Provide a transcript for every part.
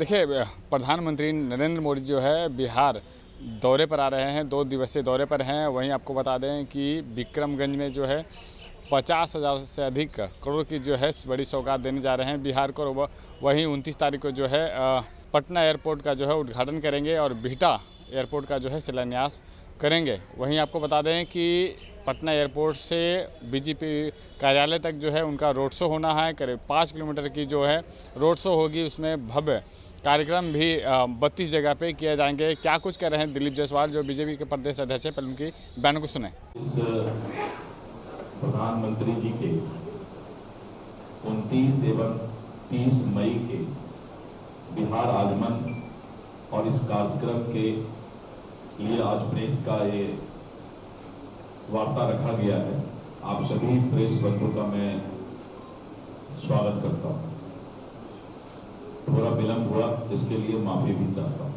देखिए, प्रधानमंत्री नरेंद्र मोदी जो है बिहार दौरे पर आ रहे हैं, 2 दिवसीय दौरे पर हैं। वहीं आपको बता दें कि विक्रमगंज में जो है 50,000 से अधिक करोड़ की जो है बड़ी सौगात देने जा रहे हैं बिहार को। वहीं 29 तारीख को जो है पटना एयरपोर्ट का जो है उद्घाटन करेंगे और बिहटा एयरपोर्ट का जो है शिलान्यास करेंगे। वहीं आपको बता दें कि पटना एयरपोर्ट से बीजेपी कार्यालय तक जो है उनका रोड शो होना है। करीब 5 किलोमीटर की जो है रोड शो होगी। उसमें भव्य कार्यक्रम भी 32 जगह पे किए जाएंगे। क्या कुछ कह रहे हैं दिलीप जायसवाल, जो बीजेपी के प्रदेश अध्यक्ष हैं, पहले उनकी बयान को सुने। इस प्रधानमंत्री जी के 29 एवं 30 मई के बिहार आगमन और इस कार्यक्रम के लिए आज प्रेस का ये वार्ता रखा गया है। आप सभी प्रेस बंधुओं का मैं स्वागत करता हूं। थोड़ा विलंब हुआ, इसके लिए माफी भी चाहता हूं।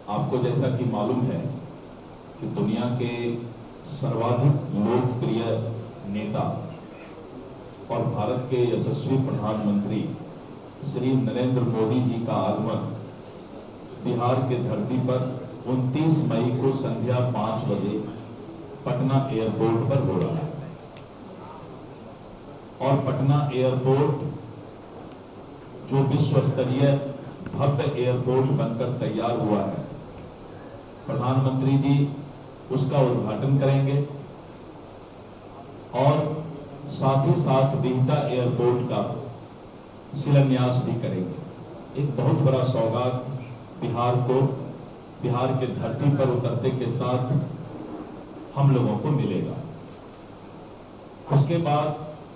आपको जैसा कि मालूम है कि दुनिया के सर्वाधिक लोकप्रिय नेता और भारत के यशस्वी प्रधानमंत्री श्री नरेंद्र मोदी जी का आगमन बिहार के धरती पर 29 मई को संध्या 5 बजे पटना एयरपोर्ट पर हो रहा है। और पटना एयरपोर्ट जो विश्व स्तरीय भव्य एयरपोर्ट बनकर तैयार हुआ है, प्रधानमंत्री जी उसका उद्घाटन करेंगे और साथ ही साथ बिहटा एयरपोर्ट का शिलान्यास भी करेंगे। एक बहुत बड़ा सौगात बिहार को, बिहार के धरती पर उतरते के साथ हम लोगों को मिलेगा। उसके बाद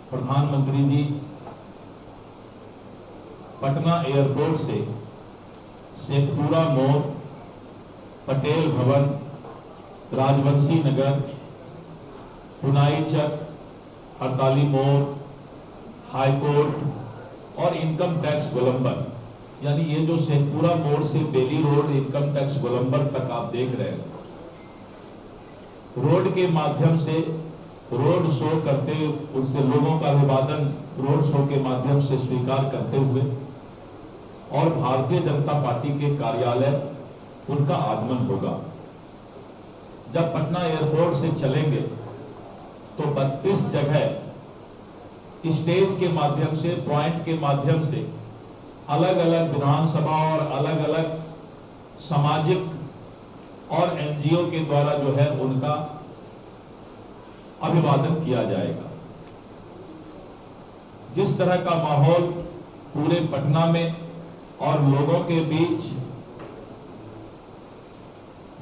प्रधानमंत्री जी पटना एयरपोर्ट से शेखपुरा मोड़, पटेल भवन, राजवंशी नगर, पुनाई चक, हड़ताली मोड़, हाईकोर्ट और इनकम टैक्स गोलंबर, यानी ये जो शेखपुरा मोड़ से बेली रोड इनकम टैक्स गोलंबर तक आप देख रहे हैं, रोड के माध्यम से रोड शो करते, उनसे लोगों का अभिवादन रोड शो के माध्यम से स्वीकार करते हुए और भारतीय जनता पार्टी के कार्यालय उनका आगमन होगा। जब पटना एयरपोर्ट से चलेंगे तो 32 जगह स्टेज के माध्यम से, पॉइंट के माध्यम से अलग अलग विधानसभा और अलग अलग सामाजिक और एनजीओ के द्वारा जो है उनका अभिवादन किया जाएगा। जिस तरह का माहौल पूरे पटना में और लोगों के बीच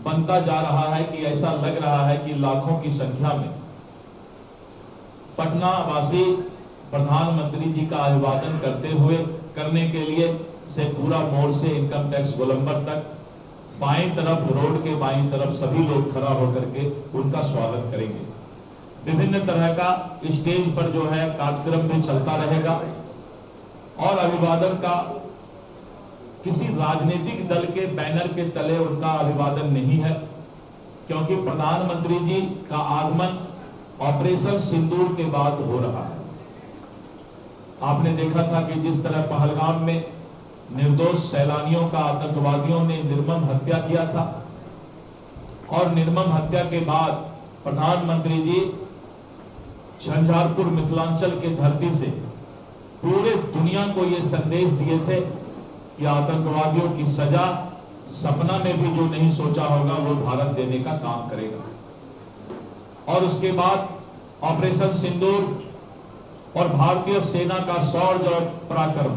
बनता जा रहा है कि ऐसा लग रहा है कि लाखों की संख्या में पटना वासी प्रधानमंत्री जी का अभिवादन करने के लिए शेखपुरा मोड़ से इनकम टैक्स गोलंबर तक बाईं तरफ, रोड के बाईं तरफ सभी लोग खड़ा होकर के उनका स्वागत करेंगे। विभिन्न तरह का स्टेज पर जो है कार्यक्रम भी चलता रहेगा और अभिवादन का किसी राजनीतिक दल के बैनर के तले उनका अभिवादन नहीं है, क्योंकि प्रधानमंत्री जी का आगमन ऑपरेशन सिंदूर के बाद हो रहा है। आपने देखा था कि जिस तरह पहलगाम में निर्दोष सैलानियों का आतंकवादियों ने निर्मम हत्या किया था और निर्मम हत्या के बाद प्रधानमंत्री जी झंझारपुर मिथिलांचल के धरती से पूरे दुनिया को ये संदेश दिए थे कि आतंकवादियों की सजा सपना में भी जो नहीं सोचा होगा वो भारत देने का काम करेगा। और उसके बाद ऑपरेशन सिंदूर और भारतीय सेना का शौर्य और पराक्रम,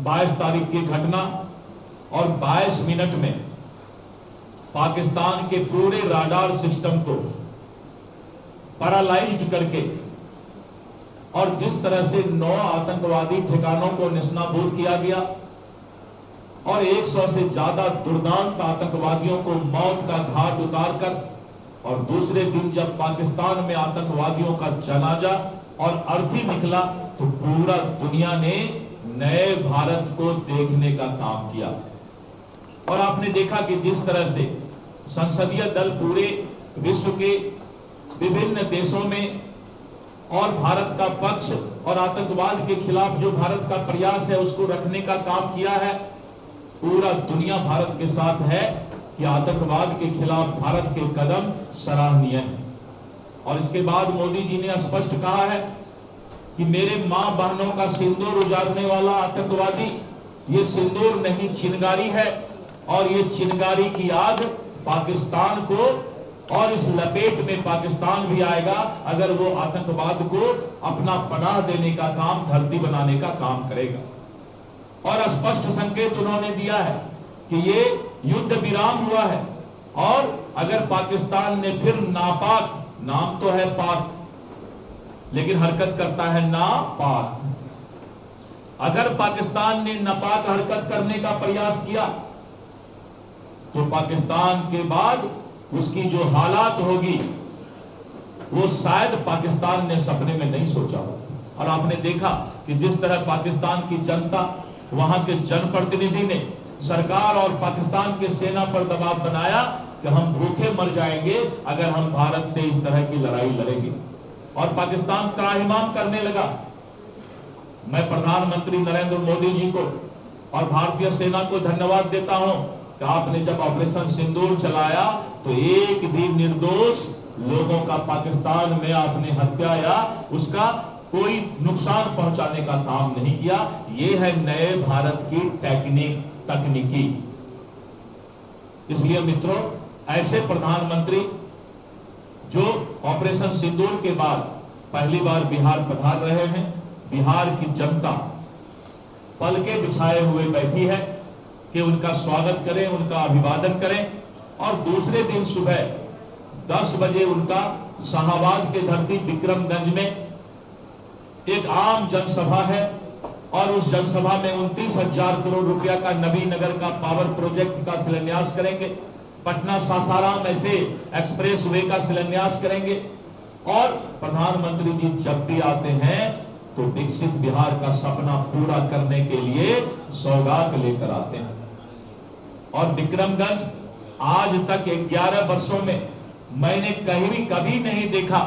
22 तारीख की घटना और 22 मिनट में पाकिस्तान के पूरे राडार सिस्टम को पैरालाइज्ड करके और जिस तरह से 9 आतंकवादी ठिकानों को निस्नाबूद किया गया और 100 से ज्यादा दुर्दांत आतंकवादियों को मौत का घाट उतारकर, और दूसरे दिन जब पाकिस्तान में आतंकवादियों का जनाजा और अर्थी निकला तो पूरा दुनिया ने नए भारत को देखने का काम किया। और आपने देखा कि जिस तरह से संसदीय दल पूरे विश्व के विभिन्न देशों में और भारत का पक्ष और आतंकवाद के खिलाफ जो भारत का प्रयास है उसको रखने का काम किया है। पूरा दुनिया भारत के साथ है कि आतंकवाद के खिलाफ भारत के कदम सराहनीय हैं। और इसके बाद मोदी जी ने स्पष्ट कहा है कि मेरे मां बहनों का सिंदूर उजाड़ने वाला आतंकवादी ये सिंदूर नहीं चिनगारी है, और ये चिनगारी की आग पाकिस्तान को, और इस लपेट में पाकिस्तान भी आएगा अगर वो आतंकवाद को अपना पनाह देने का काम, धरती बनाने का काम करेगा। और स्पष्ट संकेत उन्होंने दिया है कि ये युद्ध विराम हुआ है, और अगर पाकिस्तान ने फिर नापाक, नाम तो है पाक लेकिन हरकत करता है नापाक, अगर पाकिस्तान ने नापाक हरकत करने का प्रयास किया तो पाकिस्तान के बाद उसकी जो हालात होगी वो शायद पाकिस्तान ने सपने में नहीं सोचा हो। और आपने देखा कि जिस तरह पाकिस्तान की जनता, वहां के जनप्रतिनिधि ने सरकार और पाकिस्तान के सेना पर दबाव बनाया कि हम भूखे मर जाएंगे अगर हम भारत से इस तरह की लड़ाई लड़ेंगे, और पाकिस्तान त्राहिमाम करने लगा। मैं प्रधानमंत्री नरेंद्र मोदी जी को और भारतीय सेना को धन्यवाद देता हूं कि आपने जब ऑपरेशन सिंदूर चलाया तो एक भी निर्दोष लोगों का पाकिस्तान में आपने हत्या या उसका कोई नुकसान पहुंचाने का काम नहीं किया। यह है नए भारत की तकनीकी। इसलिए मित्रों, ऐसे प्रधानमंत्री जो ऑपरेशन सिंदूर के बाद पहली बार बिहार पधार रहे हैं, बिहार की जनता पलके बिछाए हुए बैठी है कि उनका स्वागत करें, उनका अभिवादन करें। और दूसरे दिन सुबह 10 बजे उनका शाहाबाद के धरती विक्रमगंज में एक आम जनसभा है, और उस जनसभा में 29,000 करोड़ रुपया का नबीनगर का पावर प्रोजेक्ट का शिलान्यास करेंगे, पटना सासाराम ऐसे एक्सप्रेस वे का शिलान्यास करेंगे। और प्रधानमंत्री जी जब भी आते हैं तो विकसित बिहार का सपना पूरा करने के लिए सौगात लेकर आते हैं। और विक्रमगंज आज तक 11 वर्षों में मैंने कभी नहीं देखा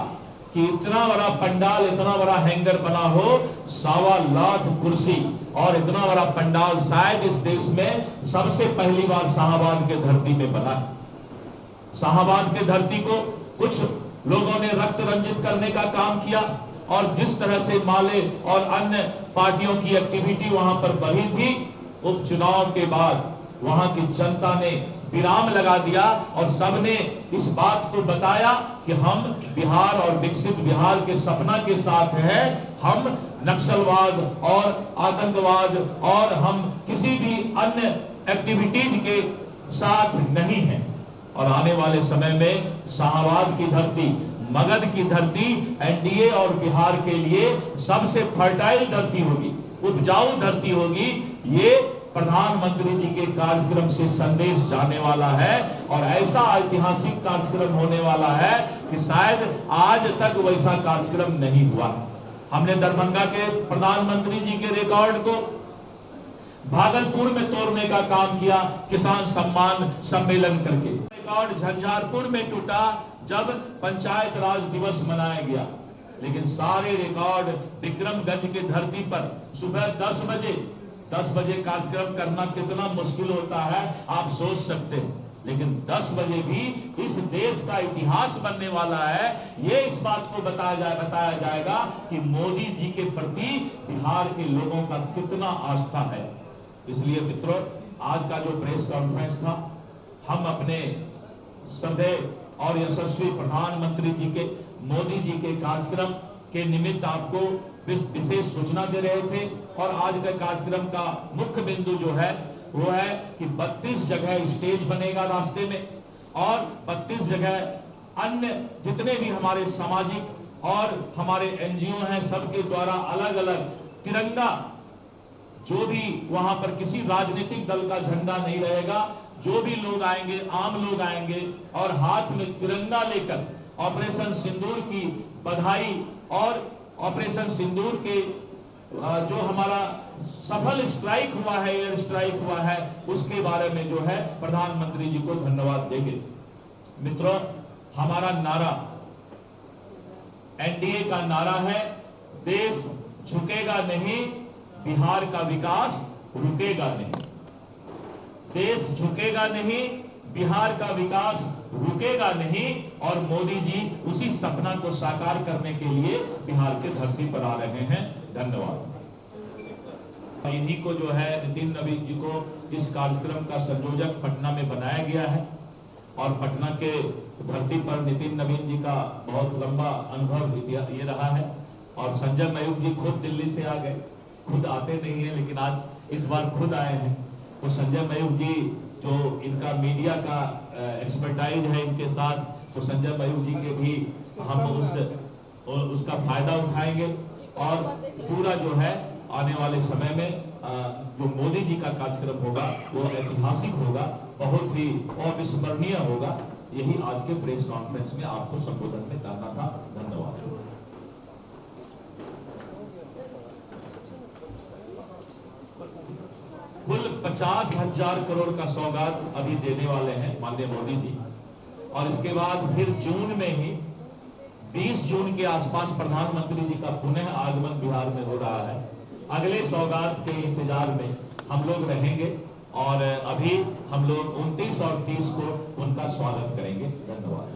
कि इतना बड़ा पंडाल, इतना बड़ा हैंगर बना हो, 2.25 लाख कुर्सी, और इतना बड़ा पंडाल शायद इस देश में सबसे पहली बार शाहाबाद के धरती में बना है। शाहाबाद के धरती को कुछ लोगों ने रक्त रंजित करने का काम किया, और जिस तरह से माले और अन्य पार्टियों की एक्टिविटी वहां पर बढ़ी थी, उपचुनाव के बाद वहां की जनता ने विराम लगा दिया और सबने इस बात को बताया कि हम बिहार और विकसित बिहार के सपना के साथ हैं। हम नक्सलवाद और आतंकवाद और हम किसी भी अन्य एक्टिविटीज के साथ नहीं हैं। और आने वाले समय में शाहाबाद की धरती, मगध की धरती एनडीए और बिहार के लिए सबसे फर्टाइल धरती होगी, उपजाऊ धरती होगी। ये प्रधानमंत्री जी के कार्यक्रम से संदेश जाने वाला है, और ऐसा ऐतिहासिक कार्यक्रम होने वाला है कि शायद आज तक वैसा कार्यक्रम नहीं हुआ। हमने दरभंगा के प्रधानमंत्री जी के रिकॉर्ड को भागलपुर में तोड़ने का काम किया, किसान सम्मान सम्मेलन करके। रिकॉर्ड झंझारपुर में टूटा जब पंचायत राज दिवस मनाया गया, लेकिन सारे रिकॉर्ड विक्रमगंज की धरती पर सुबह 10 बजे कार्यक्रम करना कितना मुश्किल होता है आप सोच सकते हैं। लेकिन 10 बजे भी इस देश का इतिहास बनने वाला है। ये इस बात को बताया जाएगा कि मोदी जी के प्रति बिहार के लोगों का कितना आस्था है। इसलिए मित्रों, आज का जो प्रेस कॉन्फ्रेंस था, हम अपने श्रद्धेय और यशस्वी प्रधानमंत्री जी के, मोदी जी के कार्यक्रम के निमित्त आपको विशेष सूचना दे रहे थे। और आज के कार्यक्रम का मुख्य बिंदु जो है वो है कि 32 जगह स्टेज बनेगा रास्ते में, और 32 जगह अन्य जितने भी हमारे सामाजिक और हमारे एनजीओ हैं सबके द्वारा अलग अलग तिरंगा, जो भी वहां पर किसी राजनीतिक दल का झंडा नहीं रहेगा, जो भी लोग आएंगे, आम लोग आएंगे और हाथ में तिरंगा लेकर ऑपरेशन सिंदूर की बधाई और ऑपरेशन सिंदूर के जो हमारा सफल स्ट्राइक हुआ है, एयर स्ट्राइक हुआ है, उसके बारे में जो है प्रधानमंत्री जी को धन्यवाद देंगे। मित्रों, हमारा नारा, एनडीए का नारा है, देश झुकेगा नहीं, बिहार का विकास रुकेगा नहीं। देश झुकेगा नहीं, बिहार का विकास रुकेगा नहीं, और मोदी जी उसी सपना को साकार करने के लिए बिहार के धरती पर आ रहे हैं। धन्यवाद। इन्हीं को जो है नितिन नवीन जी को इस कार्यक्रम का संयोजक पटना में बनाया गया है, और पटना के धरती पर नितिन नवीन जी का बहुत लंबा अनुभव ये रहा है। और संजय मयूख जी खुद दिल्ली से आ गए, खुद आते नहीं है लेकिन आज इस बार खुद आए हैं। तो संजय मयूख जी जो इनका मीडिया का एक्सपर्टाइज है इनके साथ, तो संजय मयूख जी के भी हम उसका फायदा उठाएंगे, और पूरा जो है आने वाले समय में जो मोदी जी का कार्यक्रम होगा वो ऐतिहासिक होगा, बहुत ही अविस्मरणीय होगा। यही आज के प्रेस कॉन्फ्रेंस में आपको संबोधन में करना था। धन्यवाद। कुल 50,000 करोड़ का सौगात अभी देने वाले हैं माननीय मोदी जी, और इसके बाद फिर जून में ही 20 जून के आसपास प्रधानमंत्री जी का पुनः आगमन बिहार में हो रहा है। अगले सौगात के इंतजार में हम लोग रहेंगे, और अभी हम लोग 29 और 30 को उनका स्वागत करेंगे। धन्यवाद।